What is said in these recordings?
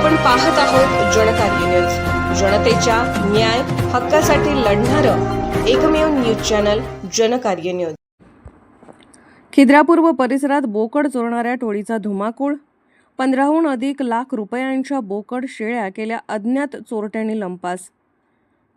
आपण पाहत आहोत जनकार्य न्यूज, जनतेच्या न्याय हक्कासाठी लढणारं एकमेव news channel Janakarya news. Khidrapur व परिसरात बोकड चोरणाऱ्या टोळीचा धुमाकूळ। 15हून अधिक लाख रुपयांच्या बोकड शेळ्या केल्या अज्ञात चोरट्यांनी लंपास।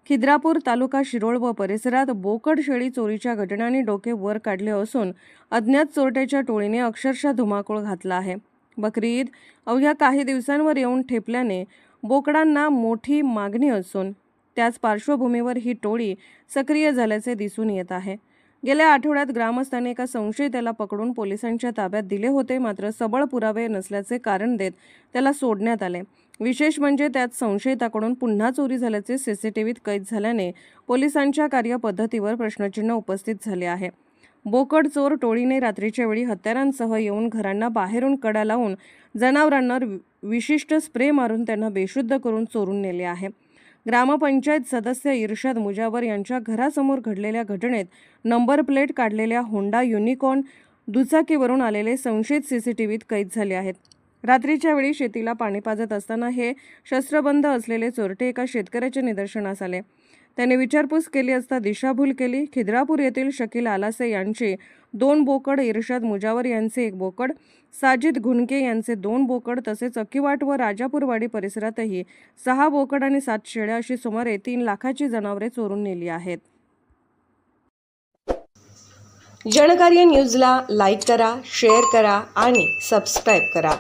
खिद्रापूर तालुका शिरोळ व परिसरात बोकड शेळी चोरीच्या घटनांनी डोके वर काढले असून अज्ञात चोरट्याच्या टोळीने अक्षरशः धुमाकूळ घातला आहे। बकरी ईद अवघ्या काही दिवसांवर येऊन ठेपल्याने बोकडांना मोठी मागणी असून त्याच पार्श्वभूमीवर ही टोळी सक्रिय झाल्याचे दिसून येत आहे। गेल्या आठवड्यात ग्रामस्थांनी एका संशयिताला पकडून पोलिसांच्या ताब्यात दिले होते, मात्र सबळ पुरावे नसल्याचे कारण देत त्याला सोडण्यात आले। विशेष म्हणजे त्यात संशयिताकडून पुन्हा चोरी झाल्याचे सीसीटीव्हीत कैद झाल्याने पोलिसांच्या कार्यपद्धतीवर प्रश्नचिन्ह उपस्थित झाले आहे। बोकड चोर टोळीने रात्रीच्या वेळी हत्यारांसह येऊन घरांना बाहेरून कड्या लावून जनावरांना विशिष्ट स्प्रे मारून त्यांना बेशुद्ध करून चोरून नेले आहे। ग्रामपंचायत सदस्य इर्शाद मुजावर यांच्या घरासमोर घडलेल्या घटनेत नंबर प्लेट काढलेल्या होंडा युनिकॉर्न दुचाकीवरून आलेले संशयित सीसीटीव्हीत कैद झाले आहेत। रात्रीच्या वेळी शेतीला पाणी पाजत असताना हे शस्त्रबंध असलेले चोरटे एका शेतकऱ्याच्या निदर्शनास आले। त्याने विचारपूस केली असता दिशाभूल केली। खिद्रापूर येथील शकील आलासे यांचे 2 बोकड, इर्शाद मुजावर यांचे 1 बोकड, साजिद घुनके यांचे 2 बोकड तसेच अक्कीवाट व राजापूरवाडी परिसरातही 6 बोकड आणि 7 शेळ्या अशी सुमारे 3 लाखाची जनावरे चोरून नेली आहेत। जनकार्य न्यूजला लाईक करा, शेअर करा आणि सबस्क्राईब करा।